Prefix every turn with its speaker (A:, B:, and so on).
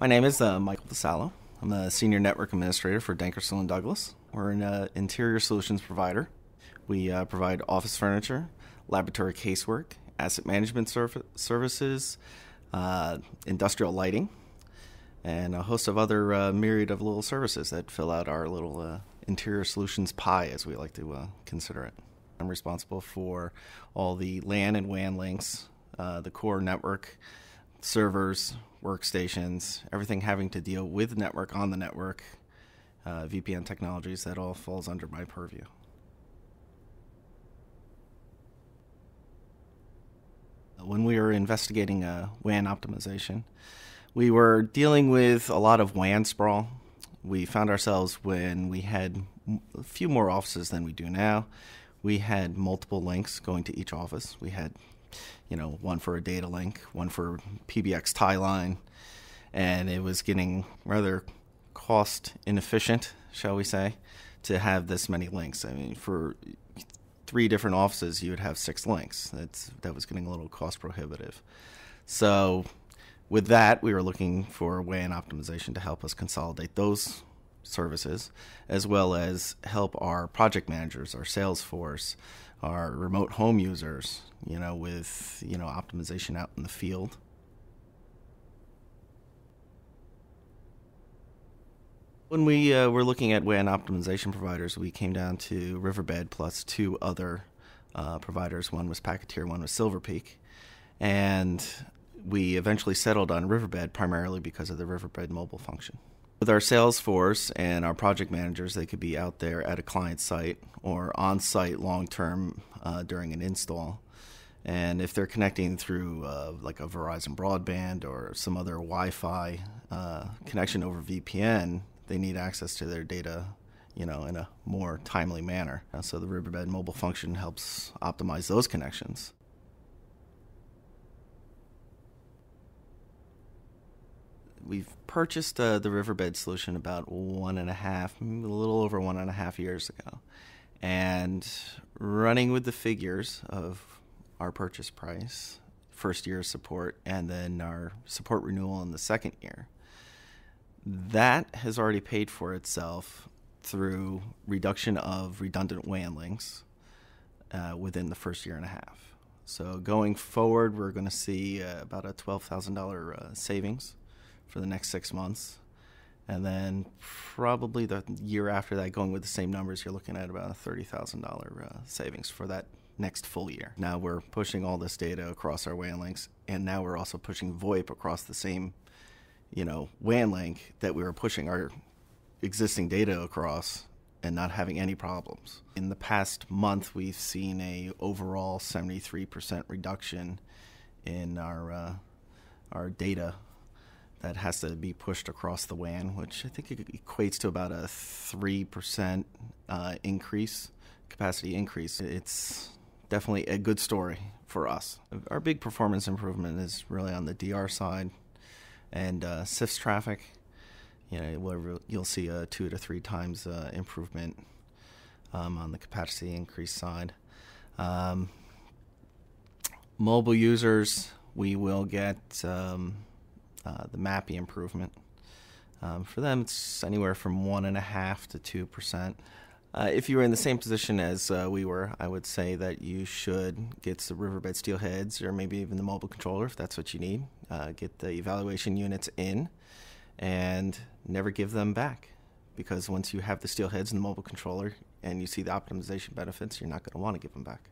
A: My name is Michael DeSallo. I'm a Senior Network Administrator for Dancker Sellew Douglas. We're an interior solutions provider. We provide office furniture, laboratory casework, asset management services, industrial lighting, and a host of other myriad of little services that fill out our little interior solutions pie, as we like to consider it. I'm responsible for all the LAN and WAN links, the core network, servers, workstations, everything having to deal with network on the network, VPN technologies, that all falls under my purview. When we were investigating WAN optimization, we were dealing with a lot of WAN sprawl. We found ourselves, when we had a few more offices than we do now, we had multiple links going to each office. We had one for a data link, one for PBX tie line, and it was getting rather cost inefficient, shall we say, to have this many links. I mean, for 3 different offices, you would have 6 links. That was getting a little cost prohibitive. So with that, we were looking for WAN optimization to help us consolidate those services, as well as help our project managers, our sales force, our remote home users, with optimization out in the field. When we were looking at WAN optimization providers, we came down to Riverbed plus 2 other providers. One was Packeteer, one was Silver Peak, and we eventually settled on Riverbed primarily because of the Riverbed mobile function. With our sales force and our project managers, they could be out there at a client site or on-site long-term during an install. And if they're connecting through like a Verizon broadband or some other Wi-Fi connection over VPN, they need access to their data, in a more timely manner. So the Riverbed mobile function helps optimize those connections. We've purchased the Riverbed solution about a little over 1.5 years ago. And running with the figures of our purchase price, first year support, and then our support renewal in the second year, that has already paid for itself through reduction of redundant WAN links within the first year and a half. So going forward, we're going to see about a $12,000 savings for the next 6 months. And then probably the year after that, going with the same numbers, you're looking at about a $30,000 savings for that next full year. Now we're pushing all this data across our WAN links, and now we're also pushing VoIP across the same, WAN link that we were pushing our existing data across and not having any problems. In the past month, we've seen a overall 73% reduction in our data that has to be pushed across the WAN, which I think equates to about a 3% capacity increase. It's definitely a good story for us. Our big performance improvement is really on the DR side and CIFS traffic. Where you'll see a 2 to 3 times improvement on the capacity increase side. Mobile users, we will get the MAPI improvement. For them, it's anywhere from 1.5% to 2%. If you were in the same position as we were, I would say that you should get the Riverbed Steelheads or maybe even the mobile controller if that's what you need. Get the evaluation units in and never give them back, because once you have the Steelheads and the mobile controller and you see the optimization benefits, you're not going to want to give them back.